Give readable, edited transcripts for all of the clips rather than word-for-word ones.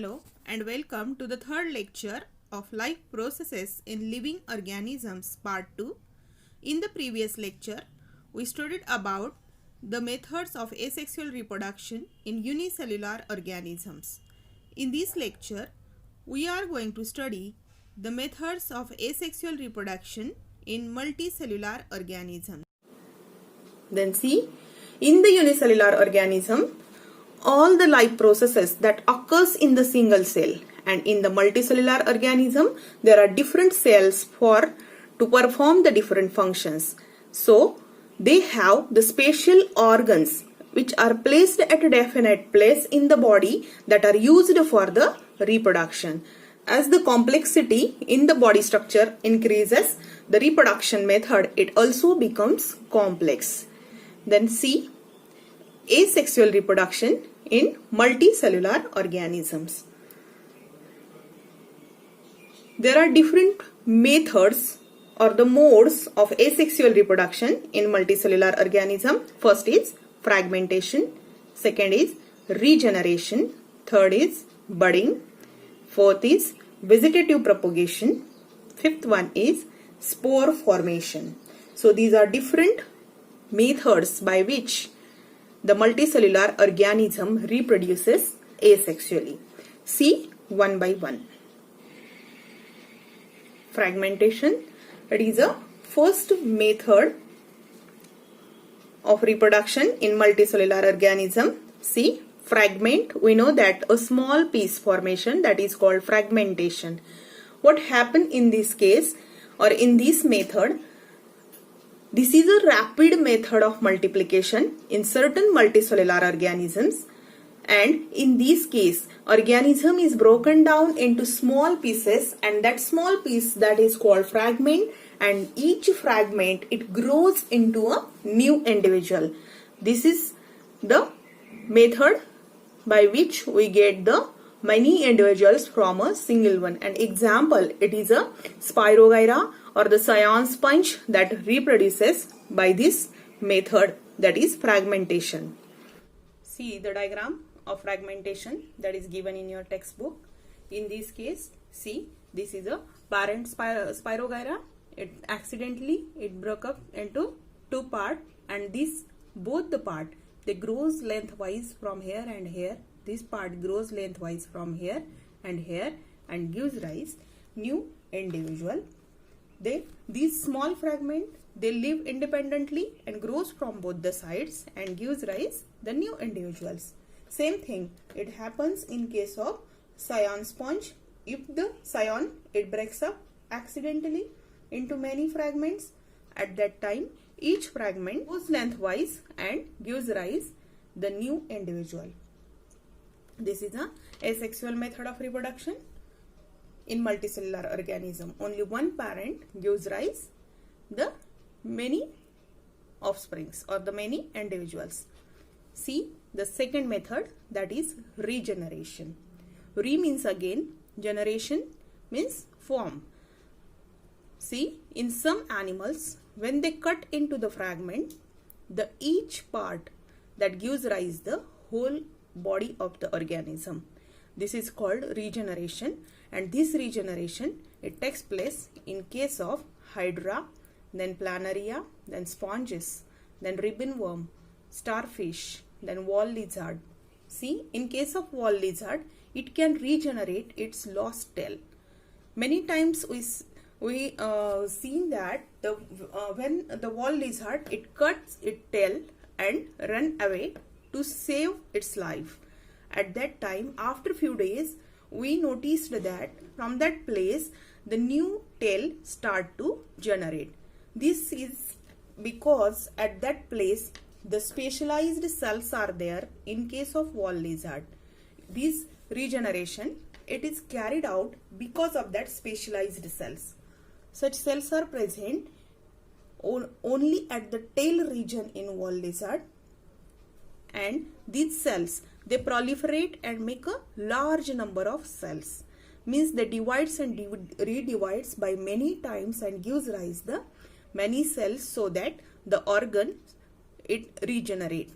Hello and welcome to the third lecture of Life Processes in Living Organisms Part 2. In the previous lecture, we studied about the methods of asexual reproduction in unicellular organisms. In this lecture, we are going to study the methods of asexual reproduction in multicellular organisms. Then see, in the unicellular organism, all the life processes that occurs in the single cell, and in the multicellular organism there are different cells to perform the different functions. So they have the special organs which are placed at a definite place in the body that are used for the reproduction. As the complexity in the body structure increases, the reproduction method it also becomes complex. Then see, asexual reproduction in multicellular organisms. There are different methods or the modes of asexual reproduction in multicellular organism. First is fragmentation, second is regeneration, third is budding, fourth is vegetative propagation, fifth one is spore formation. So these are different methods by which the multicellular organism reproduces asexually. See one by one. Fragmentation, it is a first method of reproduction in multicellular organism. See, fragment, we know that a small piece formation, that is called fragmentation. What happened in this case or in this method? This is a rapid method of multiplication in certain multicellular organisms, and in this case organism is broken down into small pieces, and that small piece that is called fragment, and each fragment it grows into a new individual. This is the method by which we get the many individuals from a single one. An example, it is a Spirogyra or the scion sponge that reproduces by this method, that is fragmentation. See the diagram of fragmentation that is given in your textbook. In this case, see, this is a parent Spirogyra. It accidentally broke up into two parts, and this both the part they grows lengthwise from here and here. This part grows lengthwise from here and gives rise new individual. These small fragment they live independently and grows from both the sides and gives rise the new individuals. Same thing it happens in case of scion sponge. If the scion it breaks up accidentally into many fragments, at that time each fragment goes lengthwise and gives rise the new individual. This is a asexual method of reproduction in multicellular organism. Only one parent gives rise the many offsprings or the many individuals. See the second method, that is regeneration. Re means again, generation means form. See, in some animals when they cut into the fragment, the each part that gives rise the whole body of the organism. This is called regeneration, and this regeneration it takes place in case of hydra, then planaria, then sponges, then ribbon worm, starfish, then wall lizard. See, in case of wall lizard, it can regenerate its lost tail. Many times we seen that when the wall lizard it cuts its tail and run away to save its life. At that time, after few days, we noticed that from that place the new tail start to generate. This is because at that place the specialized cells are there in case of wall lizard. This regeneration it is carried out because of that specialized cells. Such cells are present only at the tail region in wall lizard, and these cells they proliferate and make a large number of cells. Means they divides and redivides by many times and gives rise the many cells, so that the organ it regenerate.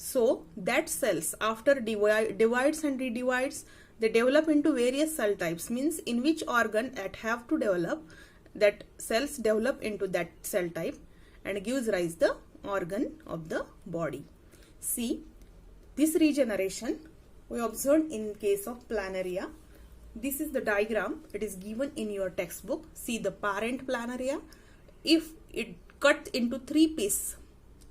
So that cells after divides and redivides, they develop into various cell types, means in which organ that have to develop, that cells develop into that cell type and gives rise the organ of the body. See, this regeneration we observed in case of planaria. This is the diagram, it is given in your textbook. See the parent planaria, if it cut into 3 pieces.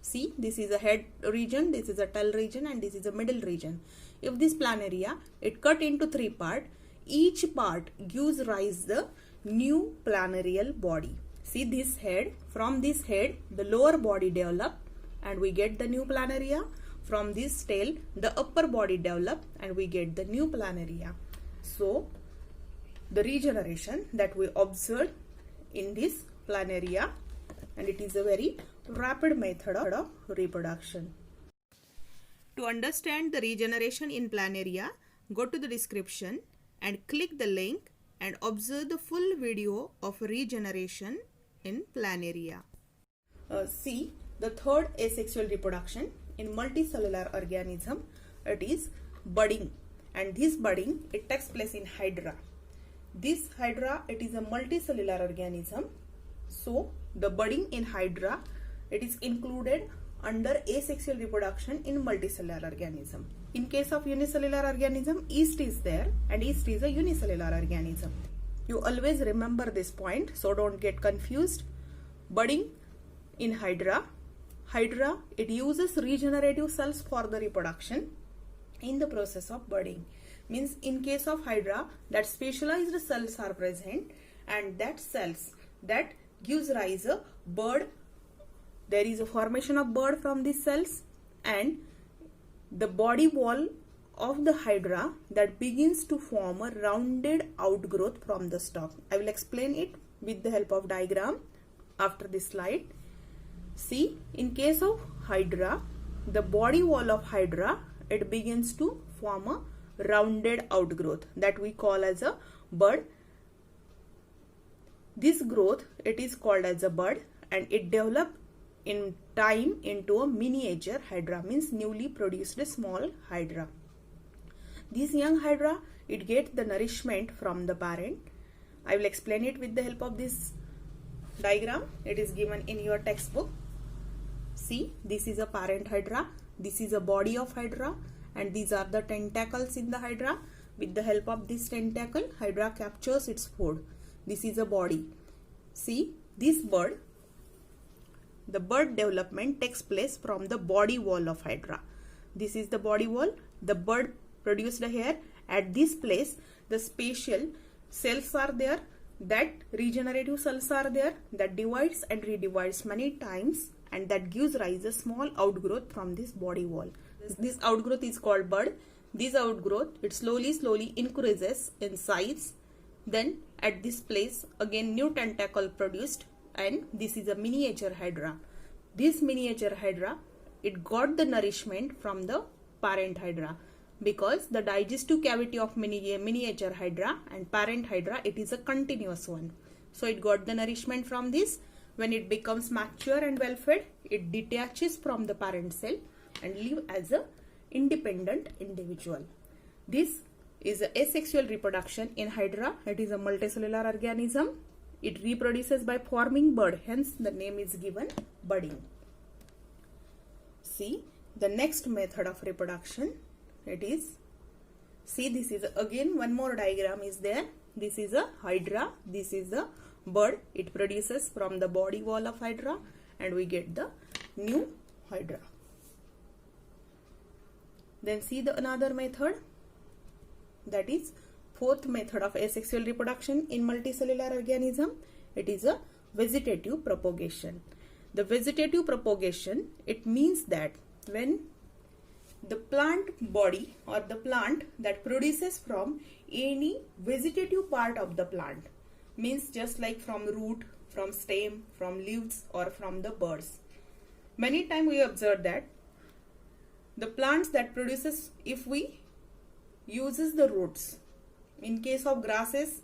See, this is a head region, this is a tail region, and this is a middle region. If this planaria, it cut into 3 parts, each part gives rise the new planarial body. See this head, from this head, the lower body develop and we get the new planaria. From this tail, the upper body develop and we get the new planaria. So, the regeneration that we observe in this planaria, and it is a very rapid method of reproduction. To understand the regeneration in planaria, go to the description and click the link and observe the full video of regeneration in planaria. See the third asexual reproduction in multicellular organism, it is budding, and this budding it takes place in hydra. This hydra, it is a multicellular organism, so the budding in hydra, it is included under asexual reproduction in multicellular organism. In case of unicellular organism, yeast is there, and yeast is a unicellular organism. You always remember this point, so don't get confused. Budding in hydra, it uses regenerative cells for the reproduction in the process of budding. Means in case of hydra, that specialized cells are present, and that cells that gives rise a bud. There is a formation of bud from these cells, and the body wall of the hydra that begins to form a rounded outgrowth from the stalk. I will explain it with the help of diagram after this slide. See, in case of hydra, the body wall of hydra, it begins to form a rounded outgrowth that we call as a bud. This growth, it is called as a bud, and it develops in time into a miniature hydra, means newly produced small hydra. This young hydra, it gets the nourishment from the parent. I will explain it with the help of this diagram. It is given in your textbook. See, this is a parent hydra, this is a body of hydra, and these are the tentacles in the hydra. With the help of this tentacle, hydra captures its food. This is a body. See, this bud, the bud development takes place from the body wall of hydra. This is the body wall, the bud produced here. At this place, the special cells are there, that regenerative cells are there, that divides and redivides many times, and that gives rise a small outgrowth from this body wall. This outgrowth is called bud. This outgrowth, it slowly increases in size. Then at this place, again new tentacle produced, and this is a miniature hydra. This miniature hydra, it got the nourishment from the parent hydra, because the digestive cavity of miniature hydra and parent hydra, it is a continuous one. So it got the nourishment from this. When it becomes mature and well fed, it detaches from the parent cell and live as a independent individual. This is a asexual reproduction in hydra. It is a multicellular organism. It reproduces by forming bud, hence the name is given budding. See the next method of reproduction, it is, see, this is again one more diagram is there. This is a hydra, this is the bud, it produces from the body wall of hydra, and we get the new hydra. Then see the another method, that is fourth method of asexual reproduction in multicellular organism. It is a vegetative propagation. The vegetative propagation, it means that when the plant body or the plant that produces from any vegetative part of the plant, means just like from root, from stem, from leaves, or from the buds. Many times we observe that the plants that produces, if we uses the roots, in case of grasses,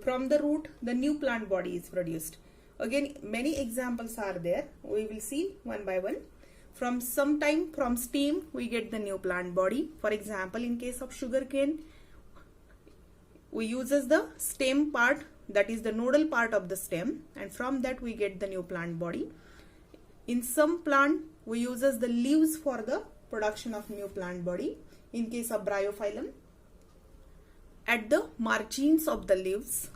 from the root the new plant body is produced. Again, many examples are there. We will see one by one. From stem we get the new plant body. For example, in case of sugarcane, we uses the stem part, that is the nodal part of the stem, and from that we get the new plant body. In some plant we uses the leaves for the production of new plant body. In case of bryophyllum, at the margins of the leaves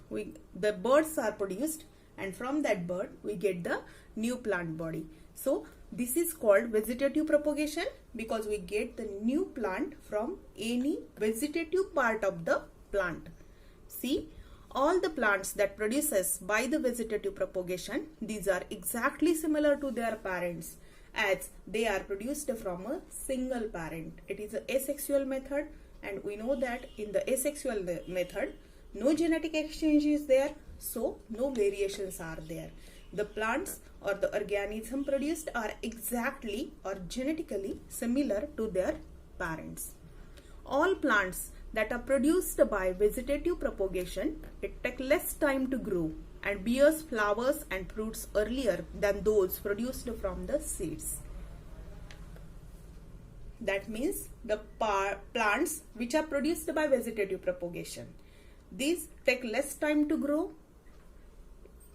the buds are produced, and from that bud we get the new plant body. So this is called vegetative propagation, because we get the new plant from any vegetative part of the plant. See, all the plants that produces by the vegetative propagation, these are exactly similar to their parents, as they are produced from a single parent. It is an asexual method, and we know that in the asexual method no genetic exchange is there, so no variations are there. The plants or the organism produced are exactly or genetically similar to their parents. All plants that are produced by vegetative propagation, it takes less time to grow and bears flowers and fruits earlier than those produced from the seeds. That means the plants which are produced by vegetative propagation, these take less time to grow.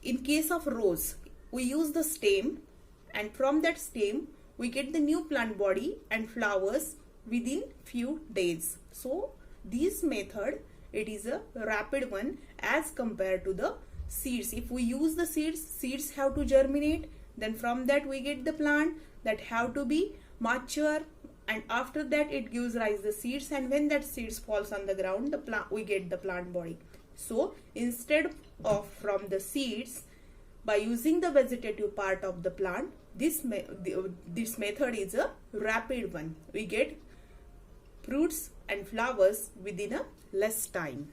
In case of rose, we use the stem, and from that stem we get the new plant body and flowers within few days. So this method, it is a rapid one as compared to the seeds. If we use the seeds have to germinate, then from that we get the plant that have to be mature, and after that it gives rise the seeds, and when that seeds falls on the ground, the plant, we get the plant body. So instead of from the seeds, by using the vegetative part of the plant, this method is a rapid one. We get fruits and flowers within a less time.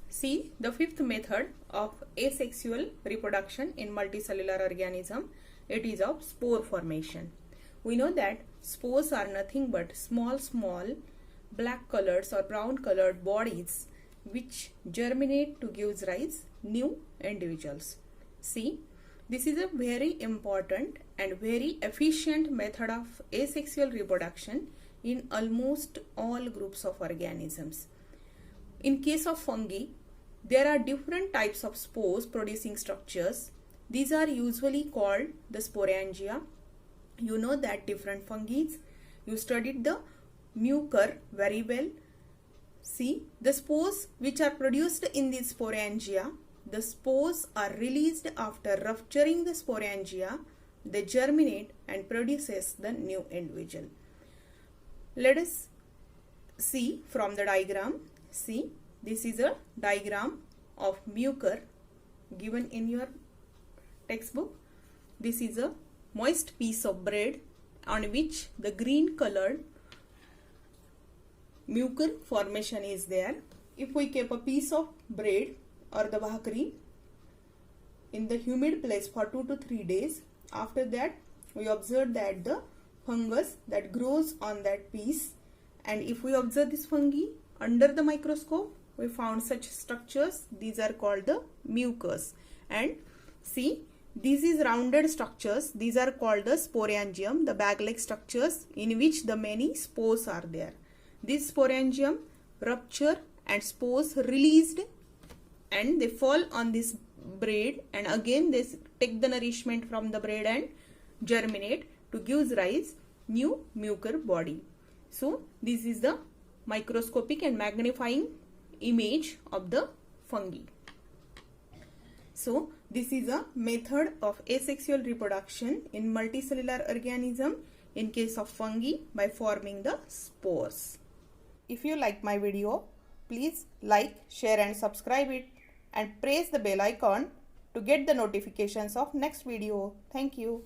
See, the fifth method of asexual reproduction in multicellular organism, it is of spore formation. We know that spores are nothing but small black colored or brown colored bodies which germinate to give rise new individuals. See, this is a very important and very efficient method of asexual reproduction in almost all groups of organisms. In case of fungi, there are different types of spores producing structures. These are usually called the sporangia. You know that different fungi. You studied the mucor very well. See, the spores which are produced in these sporangia, the spores are released after rupturing the sporangia. They germinate and produces the new individual. Let us see from the diagram. See, this is a diagram of mucor given in your textbook. This is a moist piece of bread on which the green colored mucor formation is there. If we keep a piece of bread or the bhakri in the humid place for 2 to 3 days, after that we observe that the fungus that grows on that piece, and if we observe this fungi under the microscope, we found such structures. These are called the mucus. And see, these is rounded structures. These are called the sporangium, the bag-like structures in which the many spores are there. This sporangium rupture and spores released, and they fall on this bread, and again they take the nourishment from the bread and germinate to give rise new mucor body. So this is the microscopic and magnifying image of the fungi. So this is a method of asexual reproduction in multicellular organism in case of fungi by forming the spores. If you like my video, please like, share and subscribe it, and press the bell icon to get the notifications of next video. Thank you.